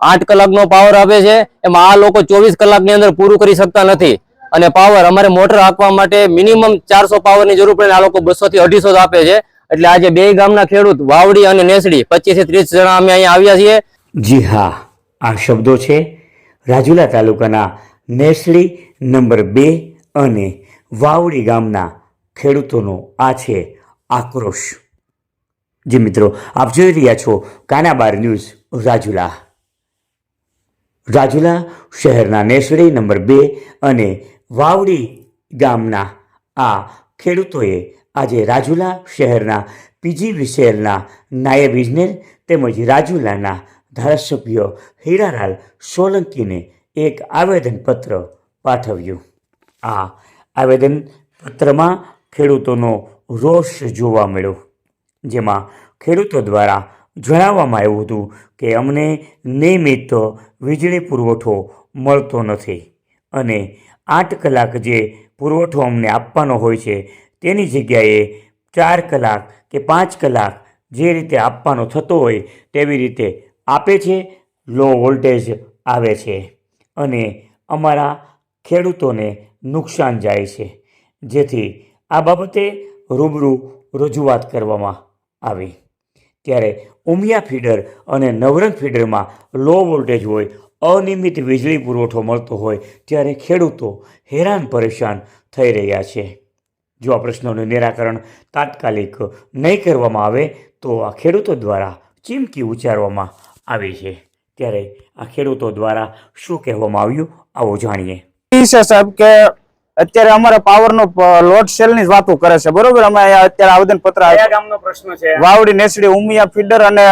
8 કલાકનો પાવર આપે છે, એમાં આ લોકો 24 કલાકની અંદર પૂરું કરી શકતા નથી। અને પાવર અમારે મોટર હાંકવા માટે મિનિમમ 400 પાવરની જરૂર પડે, આ લોકો 200 થી 250 આપે છે। એટલે આજે બે ગામના ખેડૂત વાવડી અને નેસડી 25 થી 30 જણા અમે અહીંયા આવ્યા છીએ। જી હા, આ શબ્દો છે રાજુલા તાલુકાના નેસડી નંબર 2 અને વાવડી ગામના ખેડૂતોનો આ છે આક્રોશ। જી મિત્રો, આપ જોઈ રહ્યા છો કાનાબાર ન્યૂઝ રાજુલા। રાજુલા શહેરના નેસડી નંબર 2 અને વાવડી ગામના આ ખેડૂતોએ આજે રાજુલા શહેરના પીજીવીસીએલના નાયબ ઇજનેર તેમજ રાજુલાના ધારાસભ્ય હીરાલાલ સોલંકીને એક આવેદનપત્ર પાઠવ્યું। આ આવેદનપત્રમાં ખેડૂતોનો રોષ જોવા મળ્યો, જેમાં ખેડૂતો દ્વારા જણાવવામાં આવ્યું હતું કે અમને નિયમિત વીજળી પુરવઠો મળતો નથી અને 8 કલાક જે પુરવઠો અમને આપવાનો હોય છે તેની જગ્યાએ 4 કલાક કે 5 કલાક જે રીતે આપવાનો થતો હોય તેવી રીતે આપે છે, લો વોલ્ટેજ આવે છે અને અમારા ખેડૂતોને નુકસાન જાય છે। જેથી આ બાબતે રૂબરૂ રજૂઆત કરવામાં આવી ત્યારે ઉમિયા ફીડર અને નવરંગ ફીડરમાં લો વોલ્ટેજ હોય, અનિયમિત વીજળી પુરવઠો મળતો હોય ત્યારે ખેડૂતો હેરાન પરેશાન થઈ રહ્યા છે। જો આ પ્રશ્નોનું નિરાકરણ તાત્કાલિક નહીં કરવામાં આવે તો આ ખેડૂતો દ્વારા ચીમકી ઉચ્ચારવામાં આવી છે। ત્યારે આ ખેડૂતો દ્વારા શું કહેવામાં આવ્યું, આવો જાણીએ। સાહેબ કે અત્યારે અમારે પાવરનો લોડ સેલની જ વાતો કરે છે, બરોબર? અમે અત્યારે આવેદન પત્ર કયા ગામનો પ્રશ્ન છે? વાવડી નેસડી ઉમિયા ફીડર અને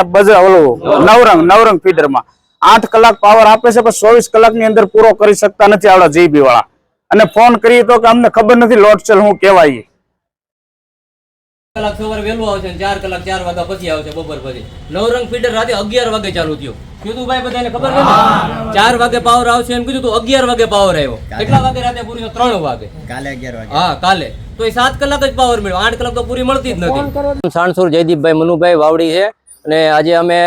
નવરંગ ફીડરમાં 8 કલાક પાવર આપે છે, પણ 24 કલાકની અંદર પૂરો કરી શકતા નથી આવડા જીબી વાળા। અને ફોન કરીએ તો કે અમને ખબર નથી લોડ સેલ શું કહેવાય। કલાક સવારે વહેલું આવશે, 4 કલાક 4 વાગ્યા પછી આવશે, બપોર પછી। નવરંગ ફીડર રાતે 11 વાગે ચાલુ થયું, કીધું ભાઈ બધાને ખબર નથી 4 વાગે પાવર આવશે એમ કીધું, તો 11 વાગે પાવર આવ્યો। કેટલા વાગે રાતે પૂરી? 3 વાગે કાલે 11 વાગે। હા, કાલે તો એ 7 કલાક જ પાવર મળ્યો, 8 કલાક તો પૂરી મળતી જ નથી। સાણસુર જયદીપભાઈ મનુભાઈ વાવડી છે અને આજે અમે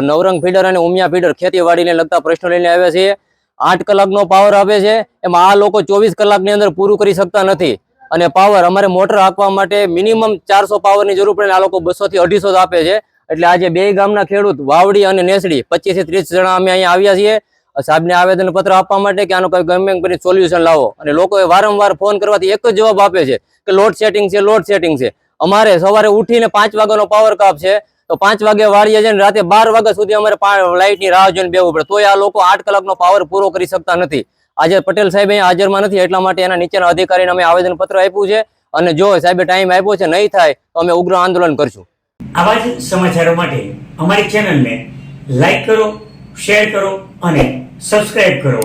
નવરંગ ફીડર અને ઉમિયા ફીડર ખેતીવાડીને લગતા પ્રશ્નો લઈને આવ્યા છીએ। 8 કલાકનો પાવર આપે છે, એમાં આ લોકો 24 કલાકની અંદર પૂરું કરી શકતા નથી અને પાવર અમારે મોટર હાંકવા માટે મિનિમમ 400 પાવરની જરૂર પડે, આ લોકો 200 થી 250 આપે છે। એટલે આજે બે ગામના ખેડૂત વાવડી અને નેસડી 25 થી 30 જણા અમે અહીંયા આવ્યા છીએ સાહેબને આવેદન પત્ર આપવા માટે કે આનો કઈ ગમે કરીને સોલ્યુશન લાવો। અને લોકોએ વારંવાર ફોન કરવાથી એક જ જવાબ આપે છે કે લોડ સેટિંગ છે, લોડ સેટિંગ છે। અમારે સવારે ઉઠીને 5 વાગ્યાનો પાવર કાપ છે, તો 5 વાગે વાળીએ છે ને રાતે 12 વાગ્યા સુધી અમારે લાઇટની રાહ જોઈને બેવું પડે, તોય આ લોકો 8 કલાકનો પાવર પૂરો કરી શકતા નથી। આજે પટેલ સાહેબ અહીંયા હાજરમાં નથી, એટલા માટે એના નીચેના અધિકારીને અમે આવેદન પત્ર આપ્યું છે અને જો સાહેબે ટાઈમ આપ્યો છે, નહીં થાય તો અમે ઉગ્ર આંદોલન કરશું। આવા જ સમાચારો માટે અમારી ચેનલને લાઈક કરો, શેર કરો અને સબસ્ક્રાઇબ કરો।